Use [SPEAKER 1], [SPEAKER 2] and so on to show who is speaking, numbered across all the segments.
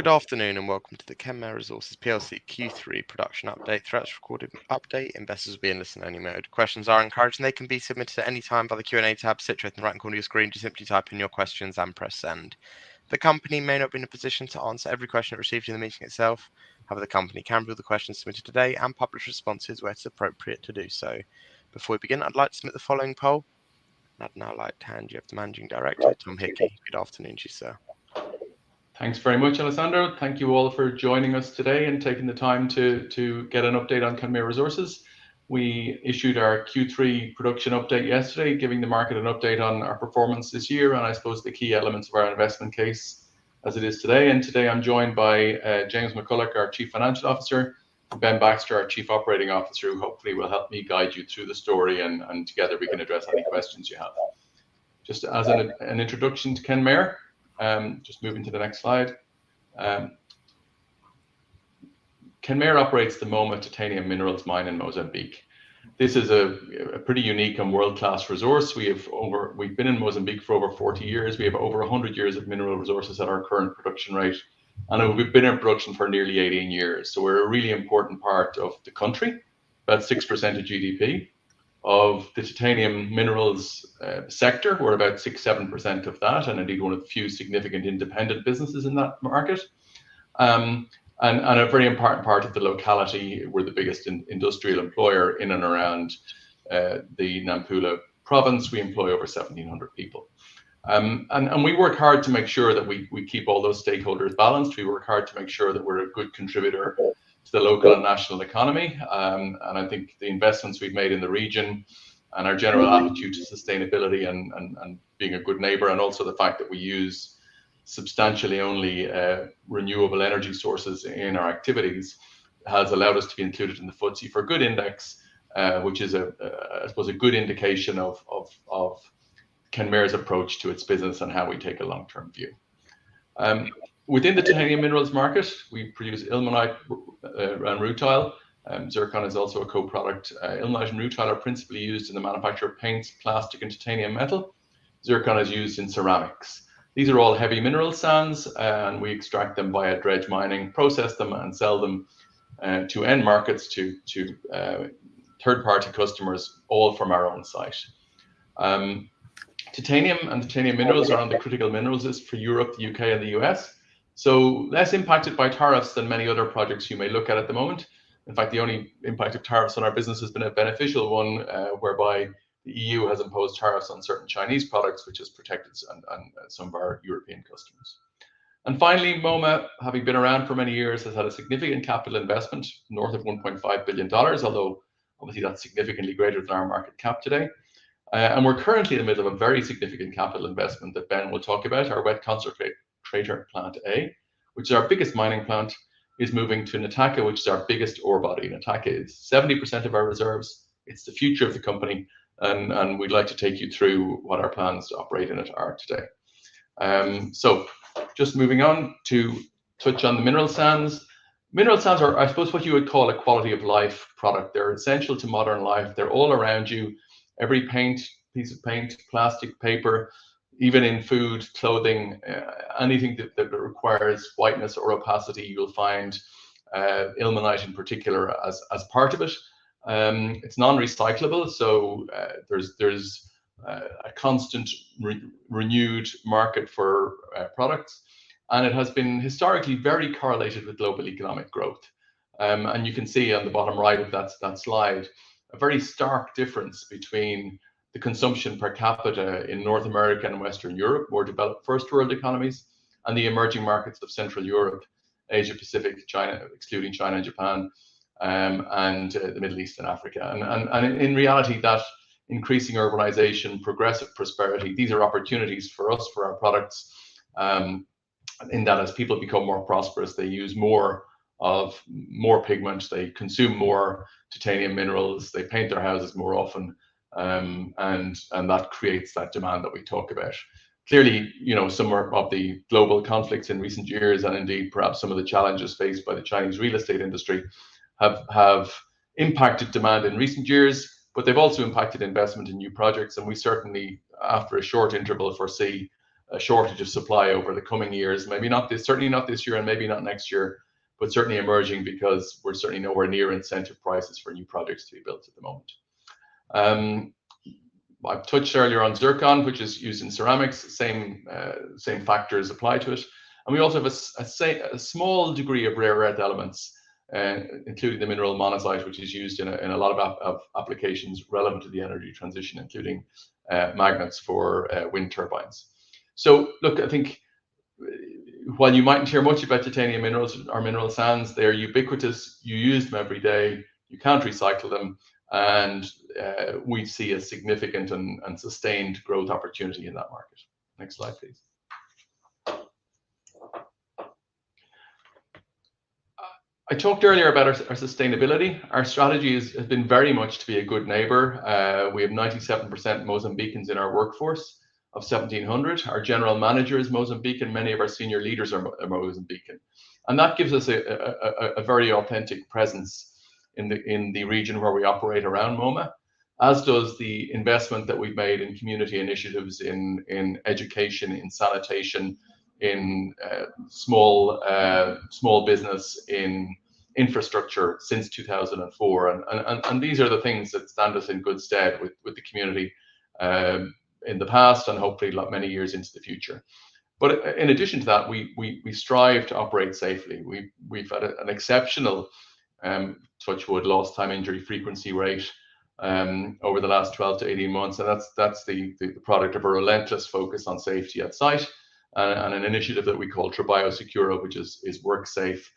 [SPEAKER 1] Good afternoon and welcome to the KENMARE Resources PLC Q3 production update. Throughout this recorded update, investors will be in listen-only mode. Questions are encouraged and they can be submitted at any time by the Q&A tab situated in the right corner of your screen. Just simply type in your questions and press send. The company may not be in a position to answer every question it received in the meeting itself. However, the company can review the questions submitted today and publish responses where it's appropriate to do so. Before we begin, I'd like to submit the following poll. I'd now like to hand you over to Managing Director Tom Hickey. Good afternoon to you, sir.
[SPEAKER 2] Thanks very much, Alessandro. Thank you all for joining us today and taking the time to get an update on KENMARE Resources. We issued our Q3 production update yesterday, giving the market an update on our performance this year and I suppose the key elements of our investment case as it is today. And today I'm joined by James McCulloch, our Chief Financial Officer, and Ben Baxter, our Chief Operating Officer, who hopefully will help me guide you through the story and together we can address any questions you have. Just as an introduction to KENMARE, just moving to the next slide. KENMARE operates the Moma titanium minerals mine in Mozambique. This is a pretty unique and world-class resource. We've been in Mozambique for over 40 years. We have over 100 years of mineral resources at our current production rate, and we've been in production for nearly 18 years. So we're a really important part of the country, about 6% of GDP. Of the titanium minerals sector, we're about 6-7% of that, and indeed one of the few significant independent businesses in that market. And a very important part of the locality. We're the biggest industrial employer in and around the Nampula province. We employ over 1,700 people. And we work hard to make sure that we keep all those stakeholders balanced. We work hard to make sure that we're a good contributor to the local and national economy. And I think the investments we've made in the region and our general attitude to sustainability and being a good neighbor, and also the fact that we use substantially only renewable energy sources in our activities has allowed us to be included in the FTSE4Good index, which is I suppose a good indication of KENMARE's approach to its business and how we take a long-term view. Within the titanium minerals market, we produce ilmenite and rutile. Zircon is also a co-product. Ilmenite and rutile are principally used in the manufacture of paints, plastic, and titanium metal. Zircon is used in ceramics. These are all heavy mineral sands, and we extract them via dredge mining, process them, and sell them to end markets, to third-party customers, all from our own site. Titanium and titanium minerals are on the critical minerals list for Europe, the UK, and the US. So less impacted by tariffs than many other projects you may look at the moment. In fact, the only impact of tariffs on our business has been a beneficial one, whereby the EU has imposed tariffs on certain Chinese products, which has protected some of our European customers. And finally, Moma, having been around for many years, has had a significant capital investment, north of $1.5 billion, although obviously that's significantly greater than our market cap today. And we're currently in the middle of a very significant capital investment that Ben will talk about. Our wet concentrator plant A, which is our biggest mining plant, is moving to Nataka, which is our biggest ore body. Nataka is 70% of our reserves. It's the future of the company, and we'd like to take you through what our plans to operate in it are today. So just moving on to touch on the mineral sands. Mineral sands are, I suppose, what you would call a quality of life product. They're essential to modern life. They're all around you. Every piece of paint, plastic, paper, even in food, clothing, anything that requires whiteness or opacity, you'll find ilmenite in particular as part of it. It's non-recyclable, so there's a constant renewed market for products, and it has been historically very correlated with global economic growth. And you can see on the bottom right of that slide a very stark difference between the consumption per capita in North America and Western Europe, more developed first world economies, and the emerging markets of Central Europe, Asia Pacific, China, excluding China and Japan, and the Middle East and Africa. And in reality, that increasing urbanization, progressive prosperity, these are opportunities for us, for our products, in that as people become more prosperous, they use more pigment, they consume more titanium minerals, they paint their houses more often, and that creates that demand that we talk about. Clearly, some of the global conflicts in recent years, and indeed perhaps some of the challenges faced by the Chinese real estate industry, have impacted demand in recent years, but they've also impacted investment in new projects. And we certainly, after a short interval, foresee a shortage of supply over the coming years. Maybe not this, certainly not this year, and maybe not next year, but certainly emerging, because we're certainly nowhere near incentive prices for new projects to be built at the moment. I've touched earlier on zircon, which is used in ceramics. Same factors apply to it. And we also have a small degree of rare earth elements, including the mineral monazite, which is used in a lot of applications relevant to the energy transition, including magnets for wind turbines. So look, I think while you mightn't hear much about titanium minerals or mineral sands, they're ubiquitous. You use them every day. You can't recycle them. And we see a significant and sustained growth opportunity in that market. Next slide, please. I talked earlier about our sustainability. Our strategy has been very much to be a good neighbour. We have 97% Mozambicans in our workforce of 1,700. Our general manager is Mozambican. Many of our senior leaders are Mozambican. And that gives us a very authentic presence in the region where we operate around Moma, as does the investment that we've made in community initiatives, in education, in sanitation, in small business, in infrastructure since 2004. And these are the things that stand us in good stead with the community in the past, and hopefully many years into the future. But in addition to that, we strive to operate safely. We've had an exceptional touch wood lost time injury frequency rate over the last 12 to 18 months, and that's the product of a relentless focus on safety at site, and an initiative that we call Trabalho Seguro, which is work safe,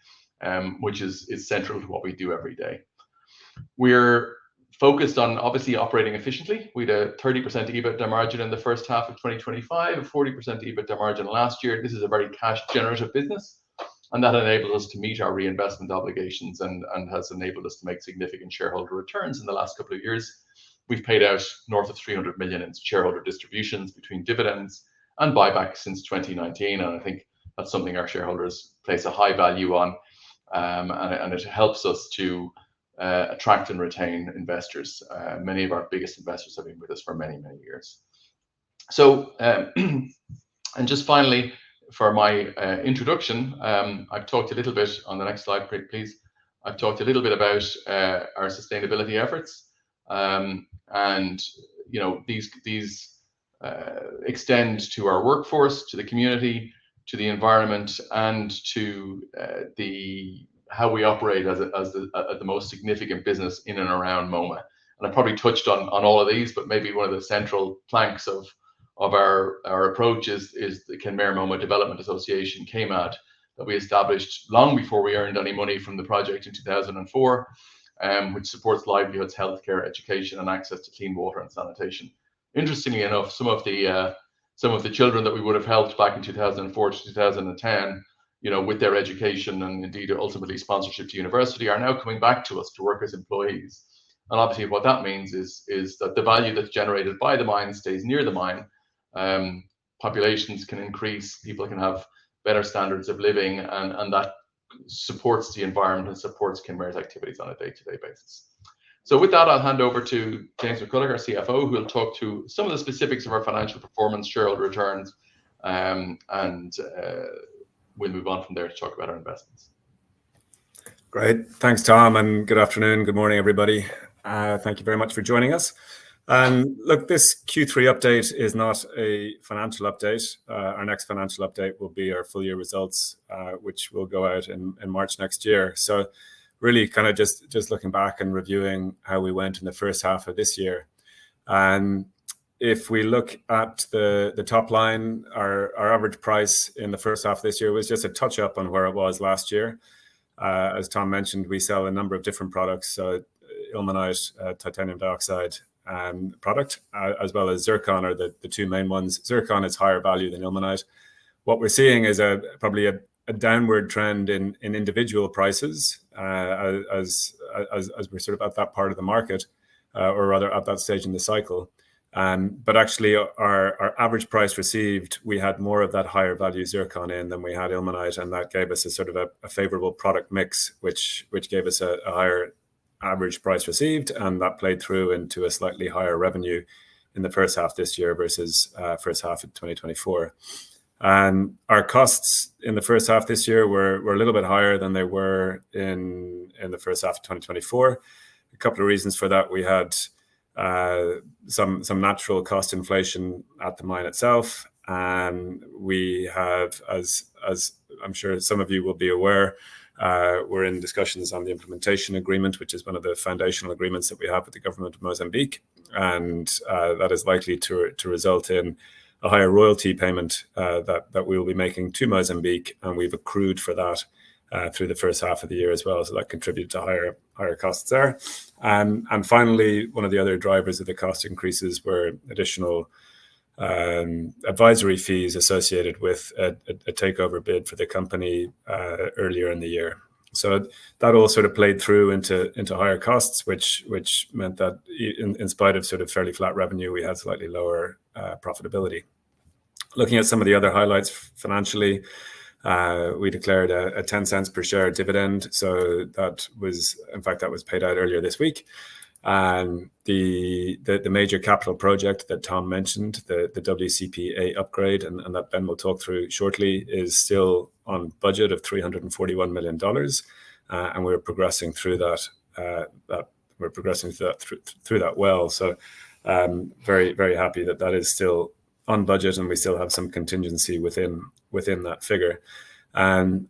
[SPEAKER 2] which is central to what we do every day. We're focused on obviously operating efficiently. We had a 30% EBITDA margin in the first half of 2025, a 40% EBITDA margin last year. This is a very cash generative business, and that enables us to meet our reinvestment obligations and has enabled us to make significant shareholder returns in the last couple of years. We've paid out north of 300 million in shareholder distributions between dividends and buybacks since 2019, and I think that's something our shareholders place a high value on, and it helps us to attract and retain investors. Many of our biggest investors have been with us for many, many years. So, and just finally, for my introduction, I've talked a little bit on the next slide, please. I've talked a little bit about our sustainability efforts, and you know, these extend to our workforce, to the community, to the environment, and to how we operate as the most significant business in and around Moma. And I probably touched on all of these, but maybe one of the central planks of our approach is the KENMARE Moma Development Association, KMAD, that we established long before we earned any money from the project in 2004, which supports livelihoods, healthcare, education, and access to clean water and sanitation. Interestingly enough, some of the children that we would have helped back in 2004 to 2010, you know, with their education and indeed ultimately sponsorship to university, are now coming back to us to work as employees. And obviously what that means is that the value that's generated by the mine stays near the mine. Populations can increase, people can have better standards of living, and that supports the environment and supports KENMARE's activities on a day-to-day basis. So with that, I'll hand over to James McCulloch, our CFO, who will talk to some of the specifics of our financial performance, shareholder returns, and we'll move on from there to talk about our investments.
[SPEAKER 3] Great. Thanks, Tom, and good afternoon, good morning, everybody. Thank you very much for joining us. Look, this Q3 update is not a financial update. Our next financial update will be our full year results, which will go out in March next year. So really kind of just looking back and reviewing how we went in the first half of this year. And if we look at the top line, our average price in the first half of this year was just a touch up on where it was last year. As Tom mentioned, we sell a number of different products, ilmenite, titanium dioxide product, as well as zircon are the two main ones. Zircon is higher value than ilmenite. What we're seeing is probably a downward trend in individual prices as we're sort of at that part of the market, or rather at that stage in the cycle. But actually our average price received, we had more of that higher value zircon in than we had ilmenite, and that gave us a sort of a favorable product mix, which gave us a higher average price received, and that played through into a slightly higher revenue in the first half this year versus first half of 2024. And our costs in the first half this year were a little bit higher than they were in the first half of 2024. A couple of reasons for that. We had some natural cost inflation at the mine itself, and we have, as I'm sure some of you will be aware, we're in discussions on the implementation agreement, which is one of the foundational agreements that we have with the government of Mozambique, and that is likely to result in a higher royalty payment that we will be making to Mozambique, and we've accrued for that through the first half of the year as well. So that contributed to higher costs there. And finally, one of the other drivers of the cost increases were additional advisory fees associated with a takeover bid for the company earlier in the year. So that all sort of played through into higher costs, which meant that in spite of sort of fairly flat revenue, we had slightly lower profitability. Looking at some of the other highlights financially, we declared a 10 cents per share dividend. So that was paid out earlier this week. And the major capital project that Tom mentioned, the WCP-A upgrade, and that Ben will talk through shortly, is still on budget of $341 million, and we're progressing through that. Through that well. So very, very happy that is still on budget, and we still have some contingency within that figure. And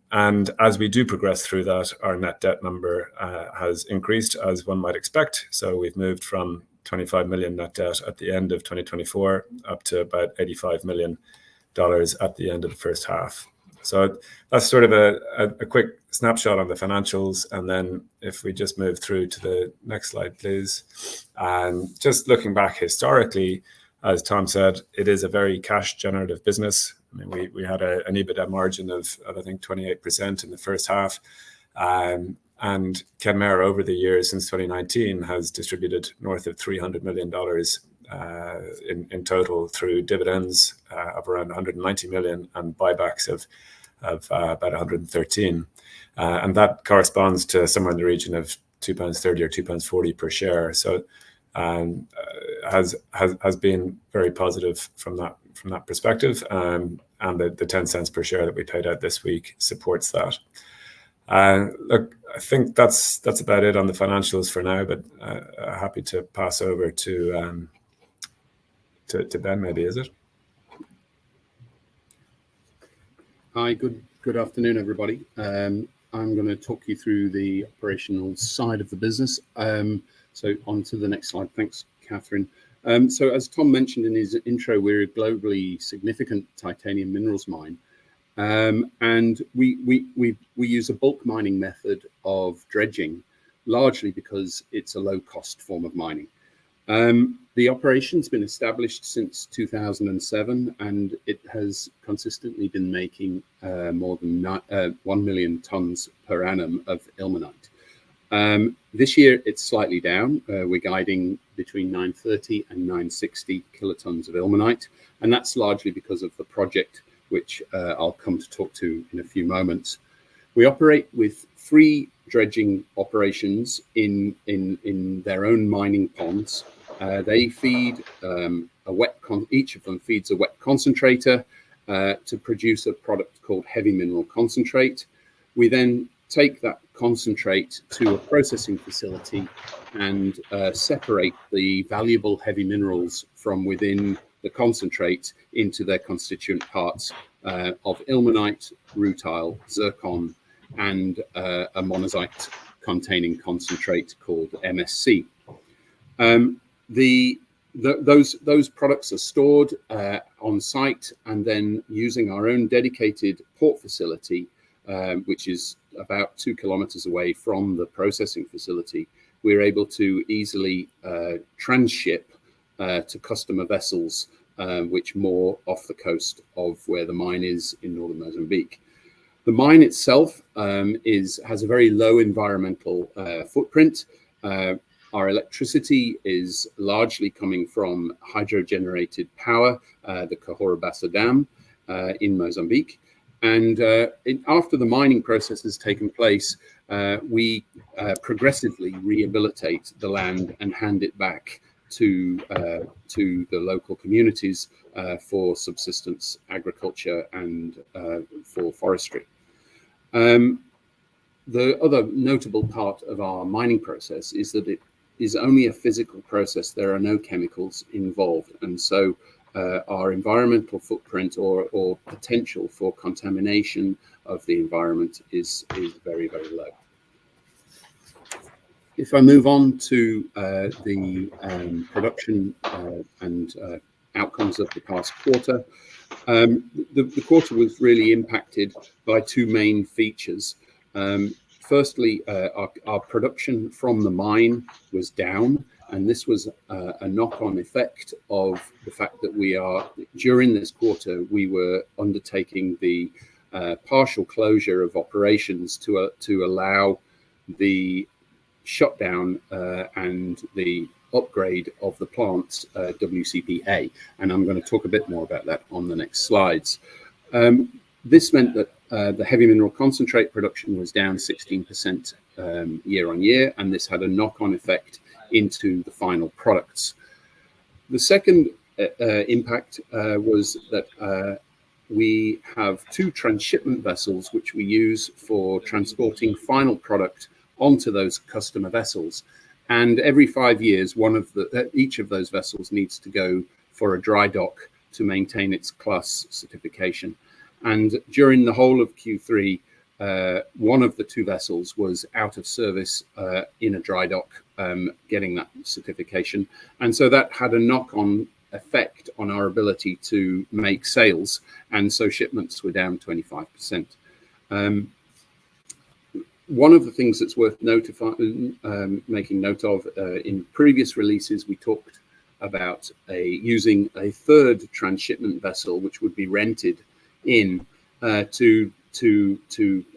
[SPEAKER 3] as we do progress through that, our net debt number has increased, as one might expect. So we've moved from 25 million net debt at the end of 2024 up to about $85 million at the end of the first half. So that's sort of a quick snapshot on the financials. And then if we just move through to the next slide, please. And just looking back historically, as Tom said, it is a very cash generative business. I mean, we had an EBITDA margin of I think 28% in the first half. And KENMARE over the years since 2019 has distributed north of $300 million in total through dividends of around 190 million and buybacks of about 113. And that corresponds to somewhere in the region of £2.30 or £2.40 per share. So has been very positive from that perspective, and the 10 cents per share that we paid out this week supports that. Look, I think that's about it on the financials for now, but happy to pass over to Ben, maybe, is it?
[SPEAKER 4] Hi, good afternoon, everybody. I'm going to talk you through the operational side of the business. So on to the next slide. Thanks, Catherine. So as Tom mentioned in his intro, we're a globally significant titanium minerals mine. And we use a bulk mining method of dredging, largely because it's a low-cost form of mining. The operation's been established since 2007, and it has consistently been making more than 1 million tons per annum of ilmenite. This year, it's slightly down. We're guiding between 930 and 960 kilotons of ilmenite, and that's largely because of the project, which I'll come to talk to in a few moments. We operate with 3 dredging operations in their own mining ponds. They feed each of them feeds a wet concentrator to produce a product called heavy mineral concentrate. We then take that concentrate to a processing facility and separate the valuable heavy minerals from within the concentrate into their constituent parts of ilmenite, rutile, zircon, and a monazite containing concentrate called MSC. Those products are stored on site, and then using our own dedicated port facility, which is about 2 kilometers away from the processing facility, we're able to easily transship to customer vessels which moor off the coast of where the mine is in northern Mozambique. The mine itself has a very low environmental footprint. Our electricity is largely coming from hydro-generated power, the Cahora Bassa Dam in Mozambique. And after the mining process has taken place, we progressively rehabilitate the land and hand it back to the local communities for subsistence agriculture and for forestry. The other notable part of our mining process is that it is only a physical process. There are no chemicals involved, and so our environmental footprint or potential for contamination of the environment is very, very low. If I move on to the production and outcomes of the past quarter, the quarter was really impacted by two main features. Firstly, our production from the mine was down, and this was a knock-on effect of the fact that during this quarter, we were undertaking the partial closure of operations to allow the shutdown and the upgrade of the plant's WCPA, and I'm going to talk a bit more about that on the next slides. This meant that the heavy mineral concentrate production was down 16% year on year, and this had a knock-on effect into the final products. The second impact was that we have two transshipment vessels which we use for transporting final product onto those customer vessels. And every 5 years, each of those vessels needs to go for a dry dock to maintain its class certification. And during the whole of Q3, one of the two vessels was out of service in a dry dock, getting that certification. And so that had a knock-on effect on our ability to make sales. And so shipments were down 25%. One of the things that's worth making note of, in previous releases, we talked about using a third transshipment vessel, which would be rented in to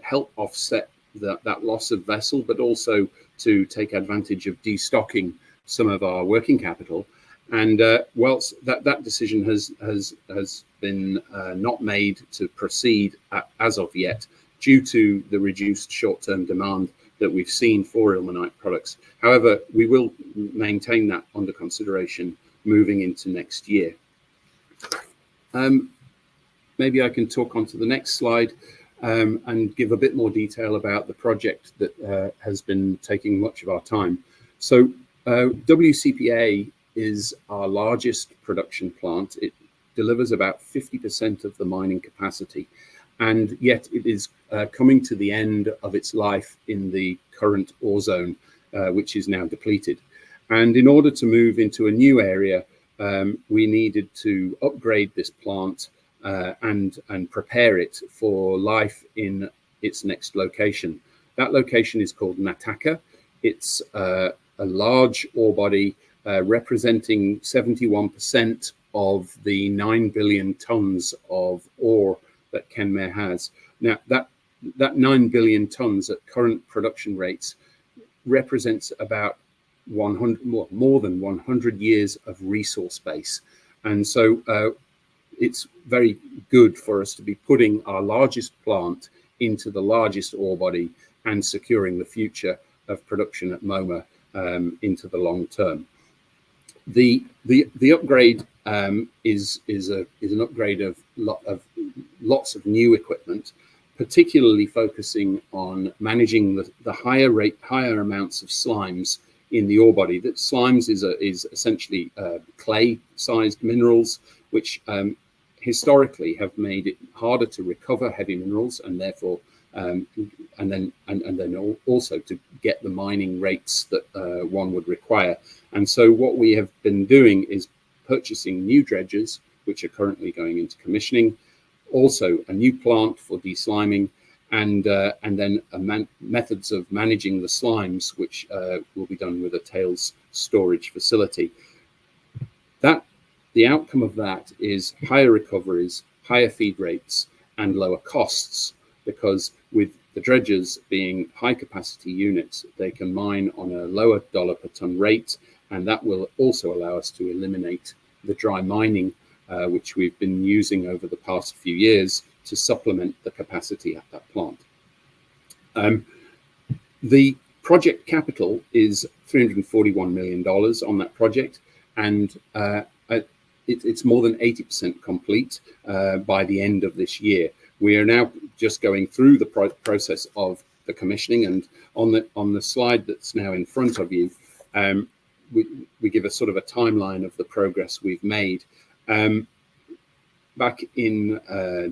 [SPEAKER 4] help offset that loss of vessel, but also to take advantage of destocking some of our working capital. And whilst that decision has been not made to proceed as of yet, due to the reduced short-term demand that we've seen for ilmenite products. However, we will maintain that under consideration moving into next year. Maybe I can talk on to the next slide and give a bit more detail about the project that has been taking much of our time. So WCPA is our largest production plant. It delivers about 50% of the mining capacity, and yet it is coming to the end of its life in the current ore zone, which is now depleted. And in order to move into a new area, we needed to upgrade this plant and prepare it for life in its next location. That location is called Nataka. It's a large ore body representing 71% of the 9 billion tons of ore that KENMARE has. Now, that 9 billion tons at current production rates represents about more than 100 years of resource base. And so it's very good for us to be putting our largest plant into the largest ore body and securing the future of production at Moma into the long term. The upgrade is an upgrade of lots of new equipment, particularly focusing on managing the higher amounts of slimes in the ore body. That slimes is essentially clay-sized minerals, which historically have made it harder to recover heavy minerals, and therefore and then also to get the mining rates that one would require. And so what we have been doing is purchasing new dredgers, which are currently going into commissioning, also a new plant for desliming, and then methods of managing the slimes, which will be done with a tails storage facility. The outcome of that is higher recoveries, higher feed rates, and lower costs, because with the dredgers being high capacity units, they can mine on a lower dollar per ton rate, and that will also allow us to eliminate the dry mining, which we've been using over the past few years to supplement the capacity at that plant. The project capital is $341 million on that project, and it's more than 80% complete by the end of this year. We are now just going through the process of the commissioning, and on the slide that's now in front of you, we give a sort of a timeline of the progress we've made. Back in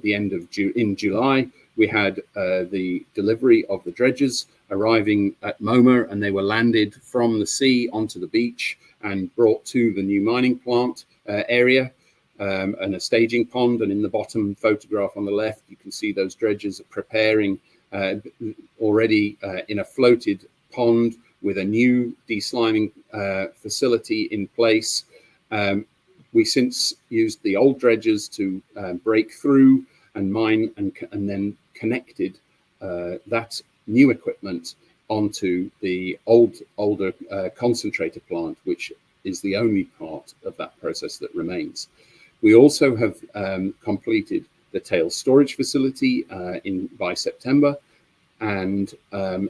[SPEAKER 4] the end of in July, we had the delivery of the dredges arriving at MoMA, and they were landed from the sea onto the beach and brought to the new mining plant area and a staging pond. And in the bottom photograph on the left, you can see those dredges are preparing already in a floated pond with a new desliming facility in place. We since used the old dredges to break through and mine and then connected that new equipment onto the older concentrator plant, which is the only part of that process that remains. We also have completed the tail storage facility by September, and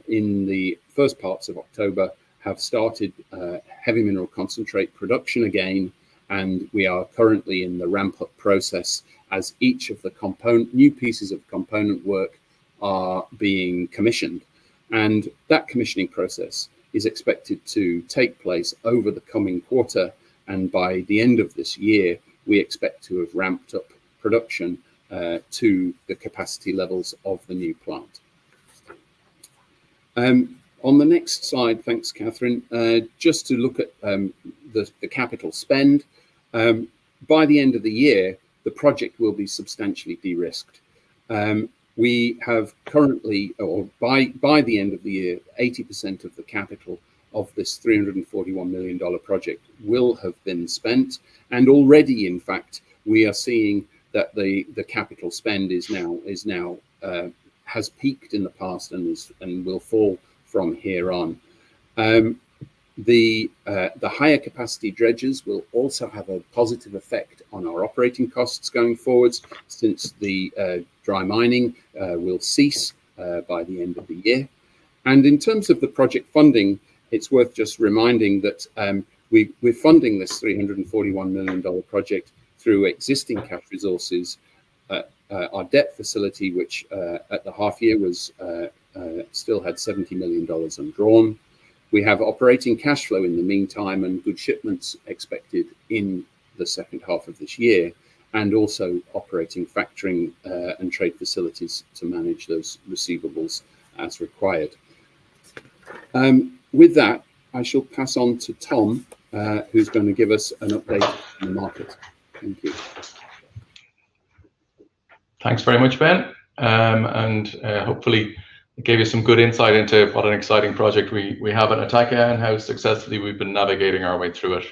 [SPEAKER 4] in the first parts of October have started heavy mineral concentrate production again, and we are currently in the ramp-up process as each of the new pieces of component work are being commissioned. And that commissioning process is expected to take place over the coming quarter, and by the end of this year, we expect to have ramped up production to the capacity levels of the new plant. On the next slide, thanks, Catherine, just to look at the capital spend. By the end of the year, the project will be substantially de-risked. We have currently, or by the end of the year, 80% of the capital of this $341 million project will have been spent. And already, in fact, we are seeing that the capital spend has peaked in the past and will fall from here on. The higher capacity dredges will also have a positive effect on our operating costs going forwards, since the dry mining will cease by the end of the year. And in terms of the project funding, it's worth just reminding that we're funding this $341 million project through existing cash resources. Our debt facility, which at the half year was still had $70 million undrawn. We have operating cash flow in the meantime and good shipments expected in the second half of this year, and also operating factoring and trade facilities to manage those receivables as required. With that, I shall pass on to Tom, who's going to give us an update on the market. Thank you.
[SPEAKER 2] Thanks very much, Ben. Hopefully it gave you some good insight into what an exciting project we have at Nataka and how successfully we've been navigating our way through it.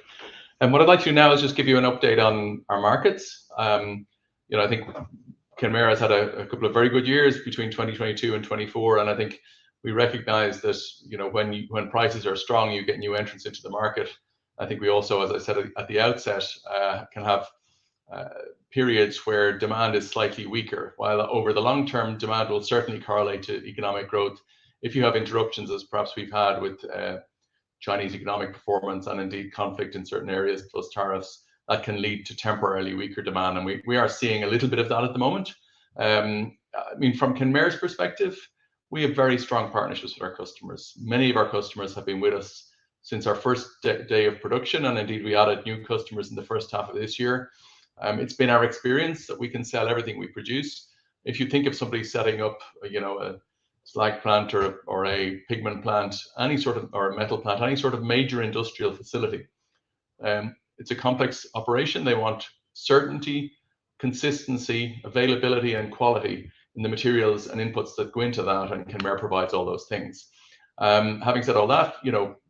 [SPEAKER 2] And what I'd like to do now is just give you an update on our markets. I think KENMARE has had a couple of very good years between 2022 and 24, and I think we recognize that when prices are strong, you get new entrants into the market. I think we also, as I said at the outset, can have periods where demand is slightly weaker, while over the long term, demand will certainly correlate to economic growth. If you have interruptions, as perhaps we've had with Chinese economic performance and indeed conflict in certain areas plus tariffs, that can lead to temporarily weaker demand. And we are seeing a little bit of that at the moment. From KENMARE's perspective, we have very strong partnerships with our customers. Many of our customers have been with us since our first day of production, and indeed we added new customers in the first half of this year. It's been our experience that we can sell everything we produce. If you think of somebody setting up, a slag plant or a pigment plant, or a metal plant, any sort of major industrial facility, it's a complex operation. They want certainty, consistency, availability, and quality in the materials and inputs that go into that, and KENMARE provides all those things. Having said all that,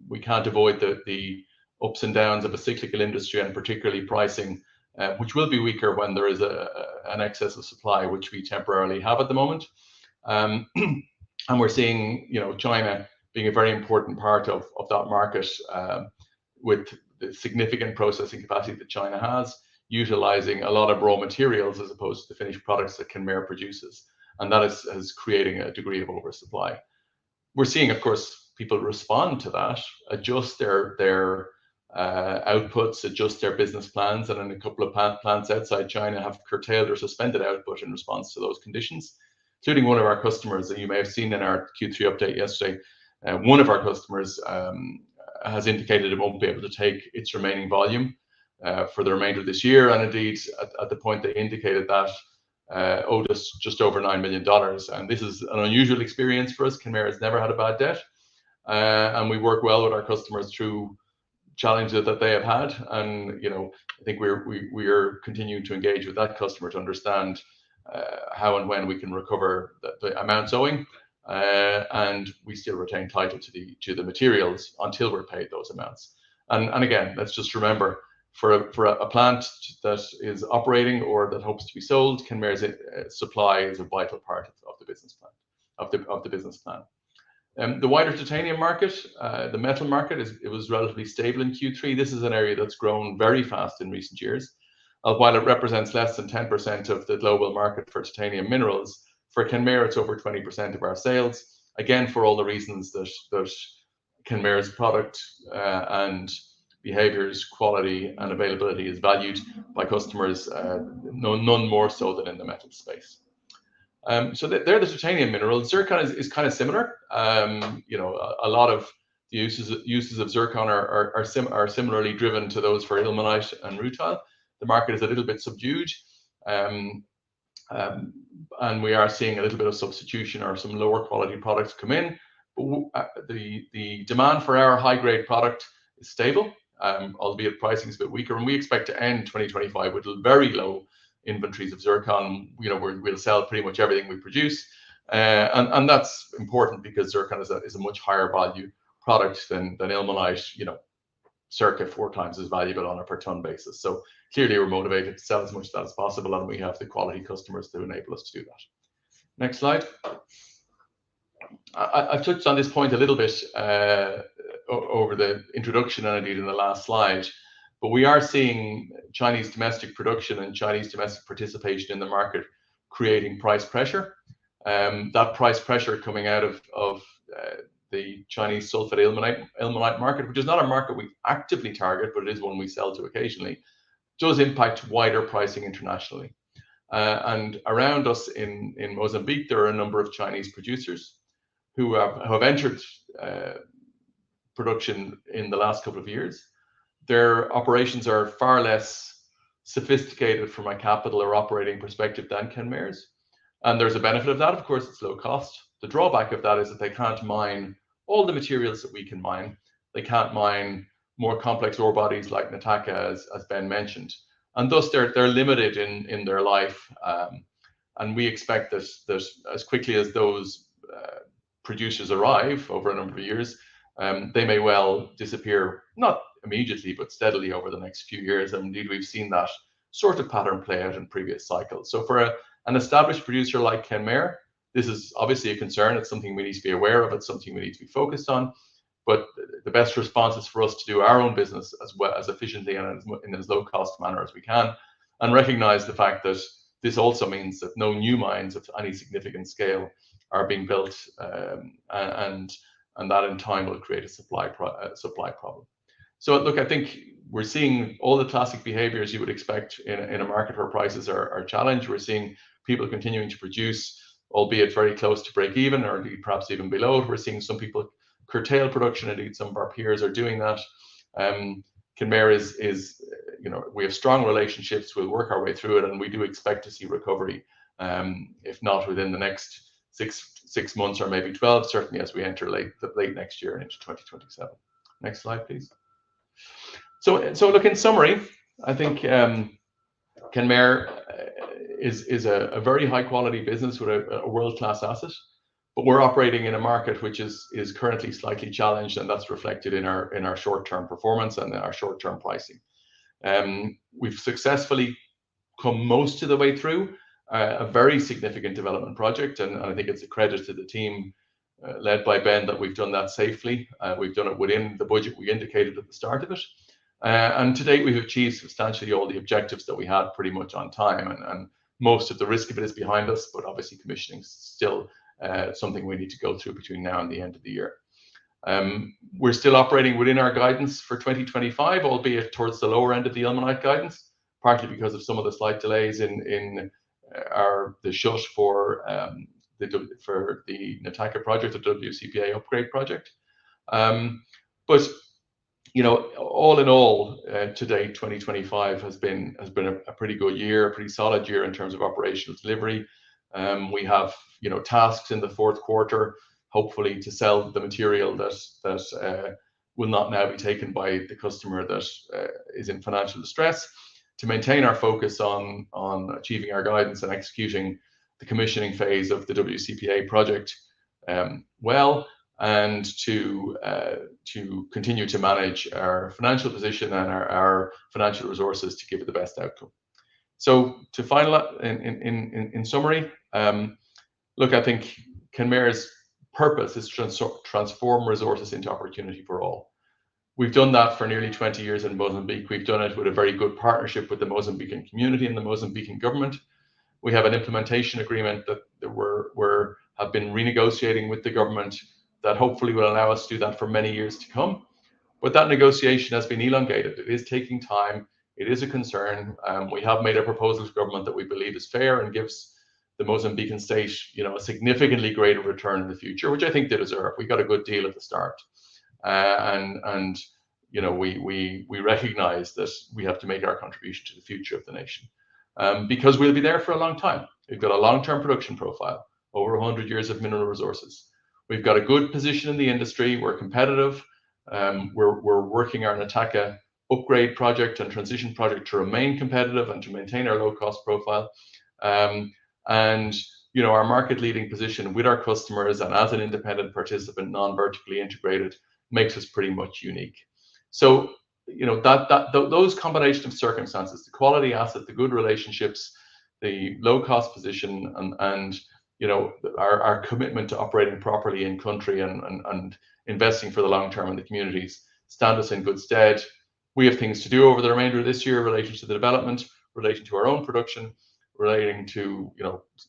[SPEAKER 2] we can't avoid the ups and downs of a cyclical industry, and particularly pricing, which will be weaker when there is an excess of supply, which we temporarily have at the moment. And we're seeing, China being a very important part of that market, with the significant processing capacity that China has, utilizing a lot of raw materials as opposed to the finished products that KENMARE produces. And that is creating a degree of oversupply. We're seeing, of course, people respond to that, adjust their outputs, adjust their business plans, and then a couple of plants outside China have curtailed or suspended output in response to those conditions, including one of our customers that you may have seen in our Q3 update yesterday. One of our customers has indicated it won't be able to take its remaining volume for the remainder of this year, and indeed at the point they indicated that owed us just over $9 million. And this is an unusual experience for us. KENMARE has never had a bad debt, and we work well with our customers through challenges that they have had. And I think we are continuing to engage with that customer to understand how and when we can recover the amounts owing, and we still retain title to the materials until we're paid those amounts. And again, let's just remember, for a plant that is operating or that hopes to be sold, KENMARE's supply is a vital part of the business plan. The wider titanium market, the metal market, it was relatively stable in Q3. This is an area that's grown very fast in recent years. While it represents less than 10% of the global market for titanium minerals, for KENMARE it's over 20% of our sales. Again, for all the reasons that KENMARE's product and behaviors, quality, and availability is valued by customers, none more so than in the metal space. So they're the titanium minerals. Zircon is kind of similar. A lot of the uses of zircon are similarly driven to those for ilmenite and rutile. The market is a little bit subdued, and we are seeing a little bit of substitution or some lower quality products come in. But the demand for our high grade product is stable, albeit pricing is a bit weaker, and we expect to end 2025 with very low inventories of zircon. We'll sell pretty much everything we produce, and that's important because zircon is a much higher value product than ilmenite, circa 4 times as valuable on a per ton basis. So clearly we're motivated to sell as much of that as possible, and we have the quality customers to enable us to do that. Next slide. I've touched on this point a little bit over the introduction and indeed in the last slide, but we are seeing Chinese domestic production and Chinese domestic participation in the market creating price pressure. That price pressure coming out of the Chinese sulfate ilmenite market, which is not a market we actively target, but it is one we sell to occasionally, does impact wider pricing internationally. And around us in Mozambique, there are a number of Chinese producers who have entered production in the last couple of years. Their operations are far less sophisticated from a capital or operating perspective than KENMARE's. And there's a benefit of that. Of course, it's low cost. The drawback of that is that they can't mine all the materials that we can mine. They can't mine more complex ore bodies like Nataka, as Ben mentioned. And thus they're limited in their life. And we expect that as quickly as those producers arrive over a number of years, they may well disappear, not immediately, but steadily over the next few years. And indeed, we've seen that sort of pattern play out in previous cycles. So for an established producer like KENMARE, this is obviously a concern. It's something we need to be aware of. It's something we need to be focused on. But the best response is for us to do our own business as well, as efficiently and in as low cost manner as we can, and recognize the fact that this also means that no new mines of any significant scale are being built, and that in time will create a supply problem. So look, I think we're seeing all the classic behaviors you would expect in a market where prices are challenged. We're seeing people continuing to produce, albeit very close to break even, or perhaps even below it. We're seeing some people curtail production. Indeed, some of our peers are doing that. KENMARE is we have strong relationships. We'll work our way through it, and we do expect to see recovery, if not within the next six months or maybe 12, certainly as we enter late next year into 2027. Next slide, please. So look, in summary, I think KENMARE is a very high quality business with a world-class asset, but we're operating in a market which is currently slightly challenged, and that's reflected in our short-term performance and in our short-term pricing. We've successfully come most of the way through a very significant development project, and I think it's a credit to the team led by Ben that we've done that safely. We've done it within the budget we indicated at the start of it. And to date, we've achieved substantially all the objectives that we had pretty much on time, and most of the risk of it is behind us, but obviously commissioning is still something we need to go through between now and the end of the year. We're still operating within our guidance for 2025, albeit towards the lower end of the ilmenite guidance, partly because of some of the slight delays in the shut for the Nataka project, the WCPA upgrade project. But all in all, to date, 2025 has been a pretty good year, a pretty solid year in terms of operational delivery. We have tasks in the fourth quarter, hopefully to sell the material that will not now be taken by the customer that is in financial distress, to maintain our focus on achieving our guidance and executing the commissioning phase of the WCPA project well, and to continue to manage our financial position and our financial resources to give it the best outcome. So to final in summary, look, I think KENMARE's purpose is to transform resources into opportunity for all. We've done that for nearly 20 years in Mozambique. We've done it with a very good partnership with the Mozambican community and the Mozambican government. We have an implementation agreement that we have been renegotiating with the government that hopefully will allow us to do that for many years to come. But that negotiation has been elongated. It is taking time. It is a concern. We have made a proposal to government that we believe is fair and gives the Mozambican state, a significantly greater return in the future, which I think they deserve. We got a good deal at the start, and we recognise that we have to make our contribution to the future of the nation, because we'll be there for a long time. We've got a long-term production profile, over 100 years of mineral resources. We've got a good position in the industry. We're competitive. We're working our Nataka upgrade project and transition project to remain competitive and to maintain our low-cost profile. And our market-leading position with our customers and as an independent participant, non-vertically integrated, makes us pretty much unique. So those combination of circumstances, the quality asset, the good relationships, the low-cost position, and our commitment to operating properly in country and investing for the long term in the communities stand us in good stead. We have things to do over the remainder of this year relating to the development, relating to our own production, relating to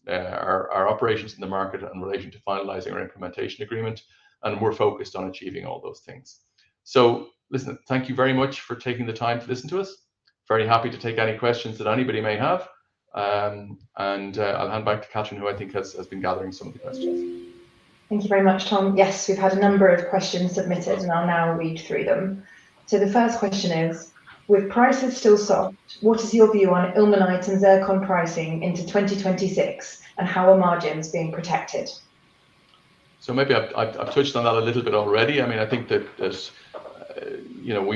[SPEAKER 2] our operations in the market, and relating to finalising our implementation agreement. And we're focused on achieving all those things. So listen, thank you very much for taking the time to listen to us. Very happy to take any questions that anybody may have. And I'll hand back to Catherine, who I think has been gathering some of the questions.
[SPEAKER 5] Thank you very much, Tom. Yes, we've had a number of questions submitted, and I'll now read through them. So the first question is, with prices still soft, what is your view on ilmenite and zircon pricing into 2026, and how are margins being protected?
[SPEAKER 2] So maybe I've touched on that a little bit already. I mean, I think that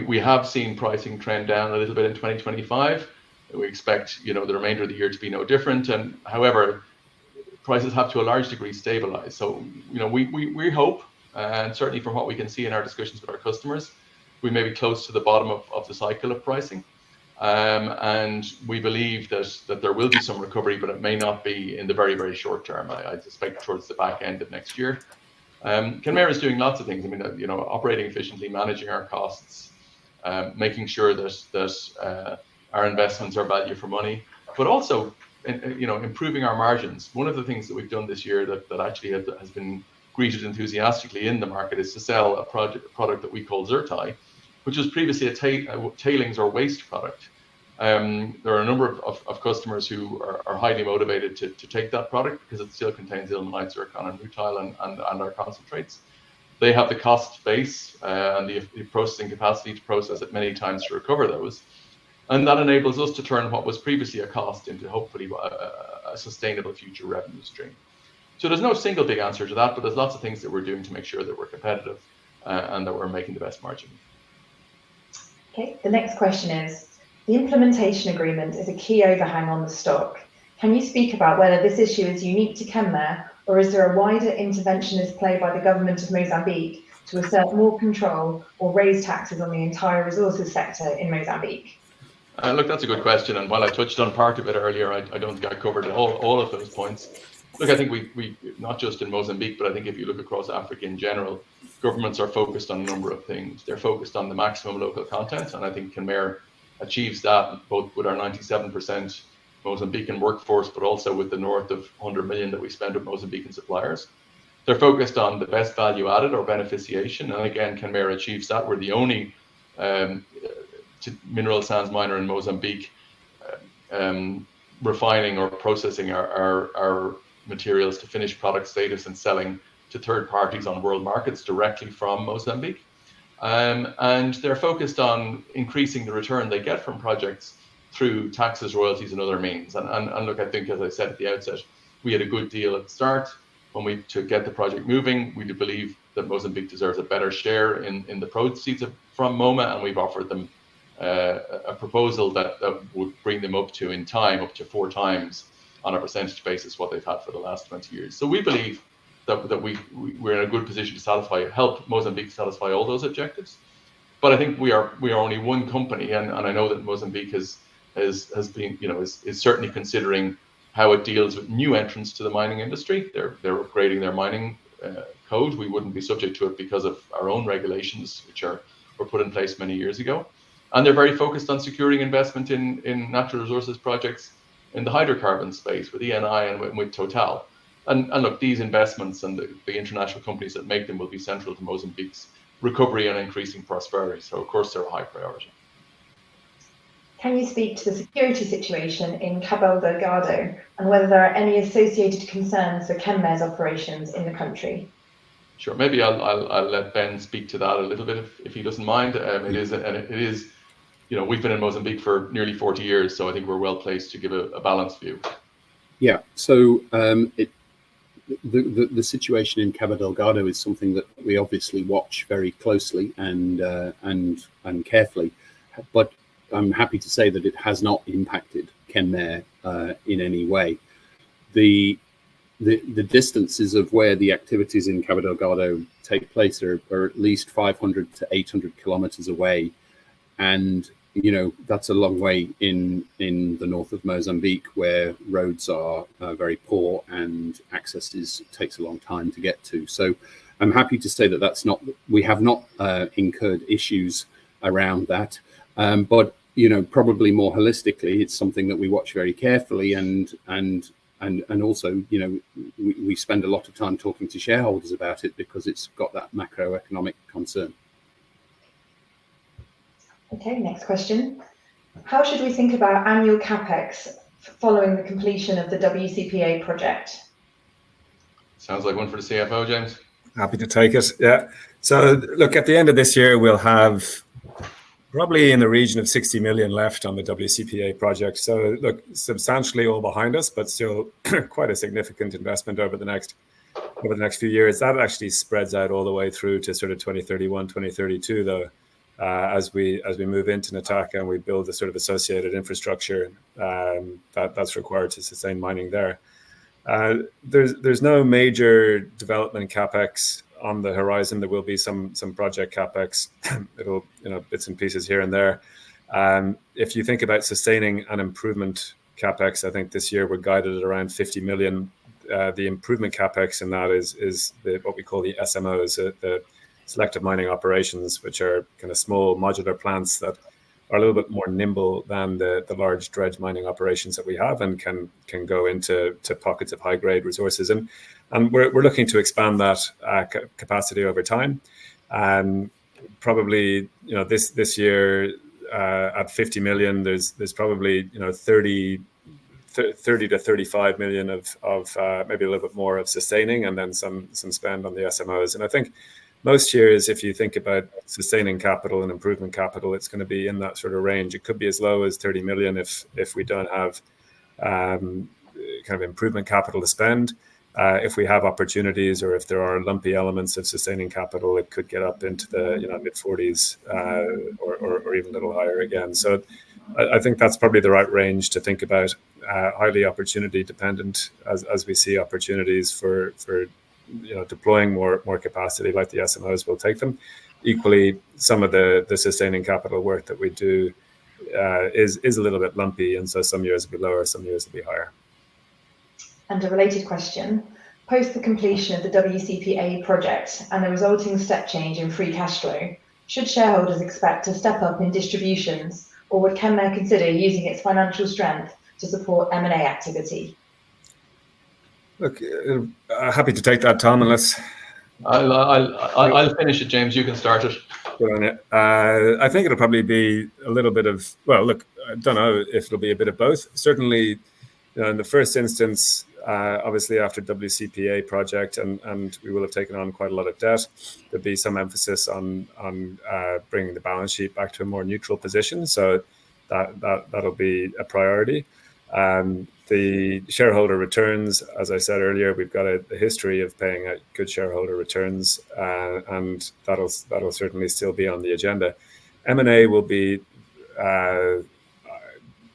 [SPEAKER 2] we have seen pricing trend down a little bit in 2025. We expect the remainder of the year to be no different. And however, prices have to a large degree stabilize. So we hope, and certainly from what we can see in our discussions with our customers, we may be close to the bottom of the cycle of pricing. And we believe that there will be some recovery, but it may not be in the very, very short term. I suspect towards the back end of next year. KENMARE is doing lots of things. I mean, operating efficiently, managing our costs, making sure that our investments are value for money, but also improving our margins. One of the things that we've done this year that actually has been greeted enthusiastically in the market is to sell a product that we call Zirtai, which was previously a tailings or waste product. There are a number of customers who are highly motivated to take that product because it still contains ilmenite, zircon, and rutile and our concentrates. They have the cost base and the processing capacity to process it many times to recover those. And that enables us to turn what was previously a cost into hopefully a sustainable future revenue stream. So there's no single big answer to that, but there's lots of things that we're doing to make sure that we're competitive and that we're making the best margin.
[SPEAKER 5] Okay, the next question is, the implementation agreement is a key overhang on the stock. Can you speak about whether this issue is unique to KENMARE, or is there a wider interventionist play by the government of Mozambique to assert more control or raise taxes on the entire resources sector in Mozambique?
[SPEAKER 2] Look, that's a good question. And while I touched on part of it earlier, I don't think I covered all of those points. Look, I think we not just in Mozambique, but I think if you look across Africa in general, governments are focused on a number of things. They're focused on the maximum local content, and I think KENMARE achieves that both with our 97% Mozambican workforce, but also with the north of 100 million that we spend with Mozambican suppliers. They're focused on the best value added or beneficiation, and again, KENMARE achieves that. We're the only mineral sands miner in Mozambique refining or processing our materials to finished product status and selling to third parties on world markets directly from Mozambique. And they're focused on increasing the return they get from projects through taxes, royalties, and other means. And look, I think, as I said at the outset, we had a good deal at the start. When to get the project moving, we believe that Mozambique deserves a better share in the proceeds from MoMA, and we've offered them a proposal that would bring them up to 4 times on a percentage basis what they've had for the last 20 years. So we believe that we're in a good position to help Mozambique satisfy all those objectives. But I think we are only one company, and I know that Mozambique has been, is certainly considering how it deals with new entrants to the mining industry. They're upgrading their mining code. We wouldn't be subject to it because of our own regulations, which were put in place many years ago. And they're very focused on securing investment in natural resources projects in the hydrocarbon space with ENI and with Total. And look, these investments and the international companies that make them will be central to Mozambique's recovery and increasing prosperity. So, of course, they're a high priority.
[SPEAKER 5] Can you speak to the security situation in Cabo Delgado and whether there are any associated concerns for KENMARE's operations in the country?
[SPEAKER 2] Sure. Maybe I'll let Ben speak to that a little bit if he doesn't mind. It is, we've been in Mozambique for nearly 40 years, so I think we're well placed to give a balanced view.
[SPEAKER 4] Yeah. So the situation in Cabo Delgado is something that we obviously watch very closely and carefully, but I'm happy to say that it has not impacted KENMARE in any way. The distances of where the activities in Cabo Delgado take place are at least 500 to 800 kilometers away, and that's a long way in the north of Mozambique, where roads are very poor and access takes a long time to get to. So I'm happy to say that we have not incurred issues around that. But probably more holistically, it's something that we watch very carefully, and also we spend a lot of time talking to shareholders about it because it's got that macroeconomic concern.
[SPEAKER 5] Okay, next question. How should we think about annual capex following the completion of the WCPA project?
[SPEAKER 2] Sounds like one for the CFO, James.
[SPEAKER 3] Happy to take it. Yeah. So look, at the end of this year, we'll have probably in the region of 60 million left on the WCPA project. So look, substantially all behind us, but still quite a significant investment over the next few years. That actually spreads out all the way through to sort of 2031, 2032, though, as we move into Nataka and we build the sort of associated infrastructure that's required to sustain mining there. There's no major development capex on the horizon. There will be some project capex. It'll bits and pieces here and there. If you think about sustaining and improvement capex, I think this year we're guided at around 50 million. The improvement capex in that is what we call the SMOs, the selective mining operations, which are kind of small modular plants that are a little bit more nimble than the large dredge mining operations that we have, and can go into pockets of high grade resources. And we're looking to expand that capacity over time. Probably this year at 50 million, there's probably 30 to 35 million of maybe a little bit more of sustaining, and then some spend on the SMOs. And I think most years, if you think about sustaining capital and improvement capital, it's going to be in that sort of range. It could be as low as 30 million if we don't have kind of improvement capital to spend. If we have opportunities, or if there are lumpy elements of sustaining capital, it could get up into the mid 40s or even a little higher again. So I think that's probably the right range to think about. Highly opportunity dependent as we see opportunities for deploying more capacity, like the SMOs will take them. Equally, some of the sustaining capital work that we do is a little bit lumpy, and so some years will be lower, some years will be higher.
[SPEAKER 5] And a related question, post the completion of the WCPA project and the resulting step change in free cash flow, should shareholders expect a step up in distributions, or would KENMARE consider using its financial strength to support M&A activity?
[SPEAKER 3] Look, happy to take that, Tom, unless...
[SPEAKER 2] I'll finish it, James. You can start it.
[SPEAKER 3] Good on it. I think it'll probably be a little bit of, well, look, I don't know if it'll be a bit of both. Certainly, in the first instance, obviously after WCPA project, and we will have taken on quite a lot of debt, there'll be some emphasis on bringing the balance sheet back to a more neutral position. So that'll be a priority. The shareholder returns, as I said earlier, we've got a history of paying out good shareholder returns, and that'll certainly still be on the agenda. M&A will be,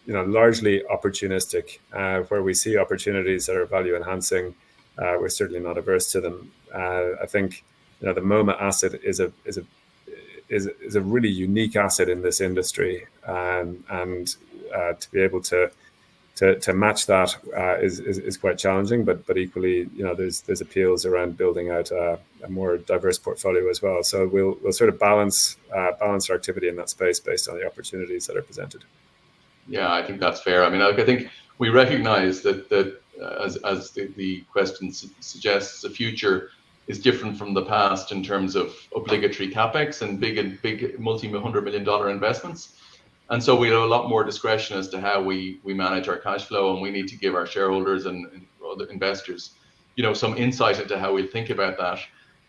[SPEAKER 3] largely opportunistic. Where we see opportunities that are value enhancing, we're certainly not averse to them. I think the MoMA asset is a really unique asset in this industry, and to be able to match that is quite challenging, but equally, there's appeals around building out a more diverse portfolio as well. So we'll sort of balance our activity in that space based on the opportunities that are presented.
[SPEAKER 2] Yeah, I think that's fair. I mean, I think we recognise that as the question suggests, the future is different from the past in terms of obligatory capex and big multi-$100 million investments. And so we have a lot more discretion as to how we manage our cash flow, and we need to give our shareholders and other investors, some insight into how we think about that.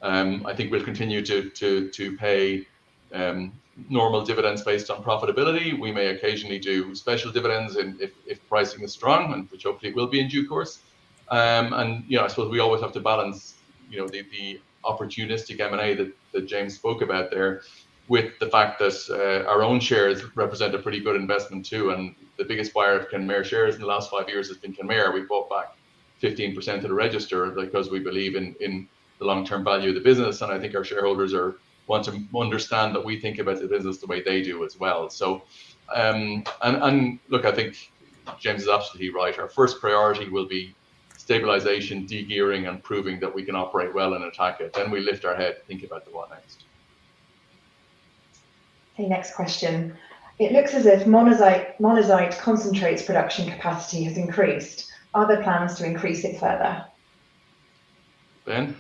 [SPEAKER 2] I think we'll continue to pay normal dividends based on profitability. We may occasionally do special dividends if pricing is strong, and which hopefully it will be in due course. I suppose we always have to balance, the opportunistic M&A that James spoke about there, with the fact that our own shares represent a pretty good investment too. And the biggest buyer of KENMARE shares in the last 5 years has been KENMARE. We bought back 15% of the register because we believe in the long-term value of the business. And I think our shareholders want to understand that we think about the business the way they do as well. So, and look, I think James is absolutely right. Our first priority will be stabilization, de-gearing, and proving that we can operate well and attack it. Then we lift our head, think about the what next.
[SPEAKER 5] Okay, next question. It looks as if monazite concentrates production capacity has increased. Are there plans to increase it further?
[SPEAKER 2] Ben?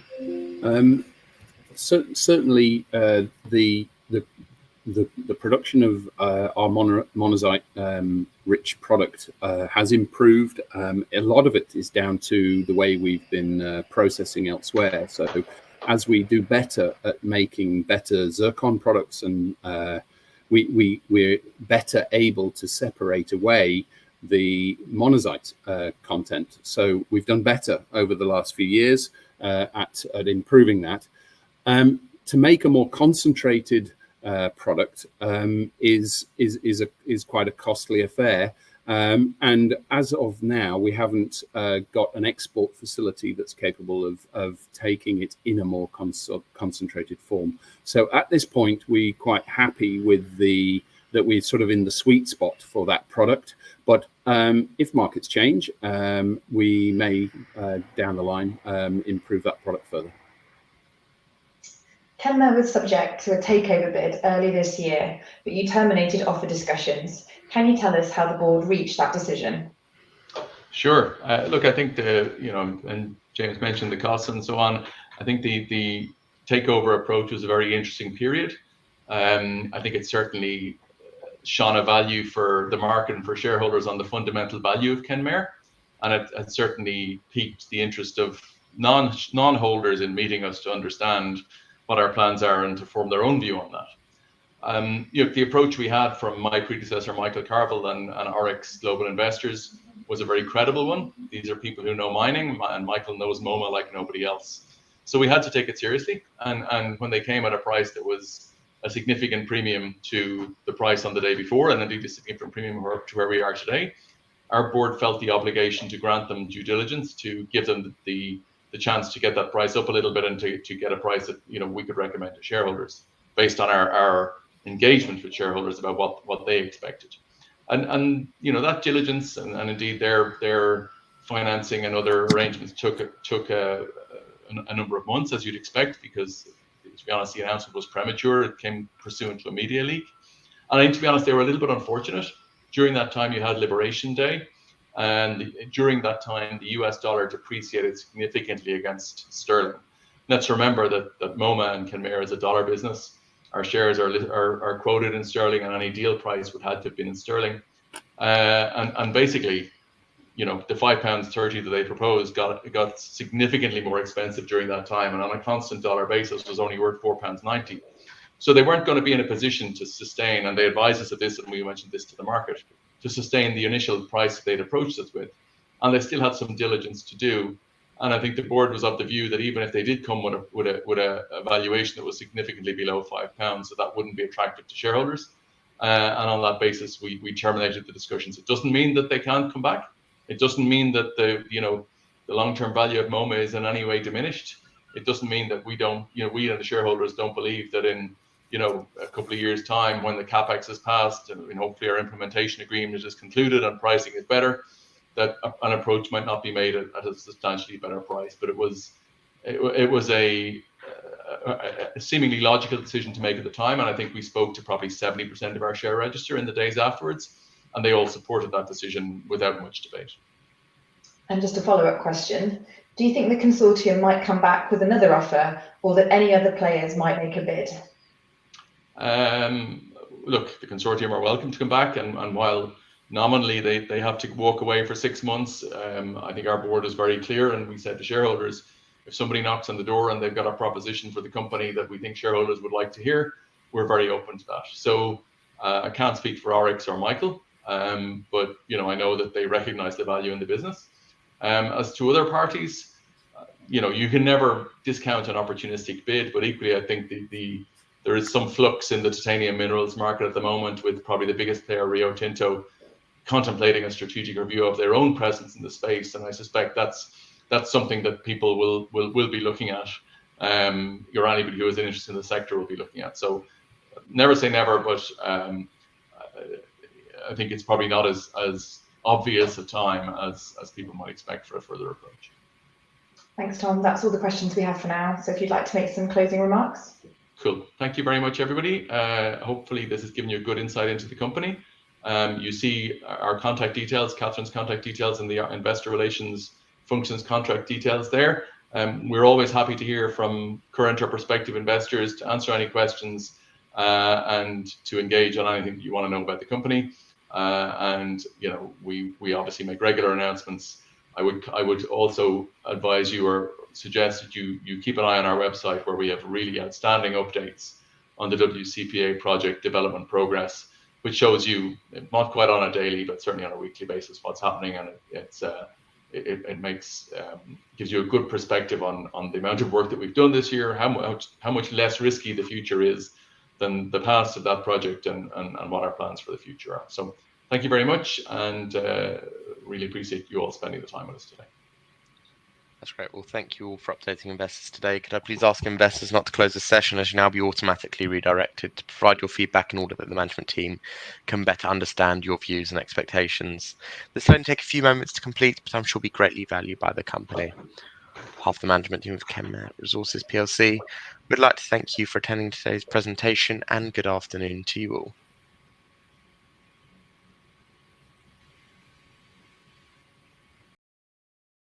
[SPEAKER 4] Certainly, the production of our monazite rich product has improved. A lot of it is down to the way we've been processing elsewhere. So as we do better at making better zircon products, and we're better able to separate away the monazite content. So we've done better over the last few years at improving that. To make a more concentrated product is quite a costly affair. And as of now, we haven't got an export facility that's capable of taking it in a more concentrated form. So at this point, we're quite happy with that we're sort of in the sweet spot for that product. But if markets change, we may down the line improve that product further.
[SPEAKER 5] KENMARE was subject to a takeover bid early this year, but you terminated offer discussions. Can you tell us how the board reached that decision?
[SPEAKER 2] Sure. Look, I think and James mentioned the costs and so on. I think the takeover approach was a very interesting period. I think it certainly shone a value for the market and for shareholders on the fundamental value of KENMARE, and it certainly piqued the interest of non-holders in meeting us to understand what our plans are and to form their own view on that. The approach we had from my predecessor, Michael Carville, and Oryx Global Investors was a very credible one. These are people who know mining, and Michael knows MoMA like nobody else. So we had to take it seriously. And when they came at a price that was a significant premium to the price on the day before, and indeed a significant premium to where we are today, our board felt the obligation to grant them due diligence, to give them the chance to get that price up a little bit, and to get a price that we could recommend to shareholders based on our engagement with shareholders about what they expected. And that diligence and indeed their financing and other arrangements took a number of months, as you'd expect, because to be honest, the announcement was premature. It came pursuant to a media leak. And to be honest, they were a little bit unfortunate. During that time, you had Liberation Day, And during that time, the US dollar depreciated significantly against sterling. Let's remember that MoMA and KENMARE is a dollar business. Our shares are quoted in sterling, and any deal price would have to have been in sterling. And basically, you know, the £5.30 that they proposed got significantly more expensive during that time, and on a constant dollar basis was only worth £4.90. So they weren't going to be in a position to sustain, and they advised us of this, and we mentioned this to the market, to sustain the initial price they'd approached us with. And they still had some diligence to do. And I think the board was of the view that even if they did come with a valuation that was significantly below £5, so that wouldn't be attractive to shareholders. And on that basis, we terminated the discussions. It doesn't mean that they can't come back. It doesn't mean that the long-term value of MoMA is in any way diminished. It doesn't mean that we and the shareholders don't believe that in a couple of years' time, when the capex is passed and hopefully our implementation agreement is concluded and pricing is better, that an approach might not be made at a substantially better price. But it was a seemingly logical decision to make at the time, and I think we spoke to probably 70% of our share register in the days afterwards, and they all supported that decision without much debate.
[SPEAKER 5] And just a follow-up question: do you think the consortium might come back with another offer, or that any other players might make a bid?
[SPEAKER 2] Look, the consortium are welcome to come back, and while nominally they have to walk away for 6 months, I think our board is very clear, and we said to shareholders, if somebody knocks on the door and they've got a proposition for the company that we think shareholders would like to hear, we're very open to that. So I can't speak for Oryx or Michael, but I know that they recognize the value in the business. As to other parties, you can never discount an opportunistic bid, but equally I think there is some flux in the titanium minerals market at the moment, with probably the biggest player, Rio Tinto, contemplating a strategic review of their own presence in the space, and I suspect that's something that people will be looking at. Anybody who is interested in the sector will be looking at. So never say never, but I think it's probably not as obvious a time as people might expect for a further approach.
[SPEAKER 5] Thanks, Tom. That's all the questions we have for now. So if you'd like to make some closing remarks.
[SPEAKER 2] Cool. Thank you very much, everybody. Hopefully this has given you a good insight into the company. You see our contact details, Catherine's contact details, and the investor relations functions contract details there. We're always happy to hear from current or prospective investors, to answer any questions, and to engage on anything that you want to know about the company. We obviously make regular announcements. I would also advise you or suggest that you keep an eye on our website, where we have really outstanding updates on the WCPA project development progress, which shows you, not quite on a daily, but certainly on a weekly basis, what's happening, and it gives you a good perspective on the amount of work that we've done this year, how much less risky the future is than the past of that project, and what our plans for the future are. So thank you very much, and really appreciate you all spending the time with us today.
[SPEAKER 1] That's great. Well, thank you all for updating investors today. Could I please ask investors not to close the session, as you now be automatically redirected to provide your feedback in order that the management team can better understand your views and expectations. This will only take a few moments to complete, but I'm sure will be greatly valued by the company. On behalf of the management team of KENMARE Resources PLC, we'd like to thank you for attending today's presentation, and good afternoon to you all.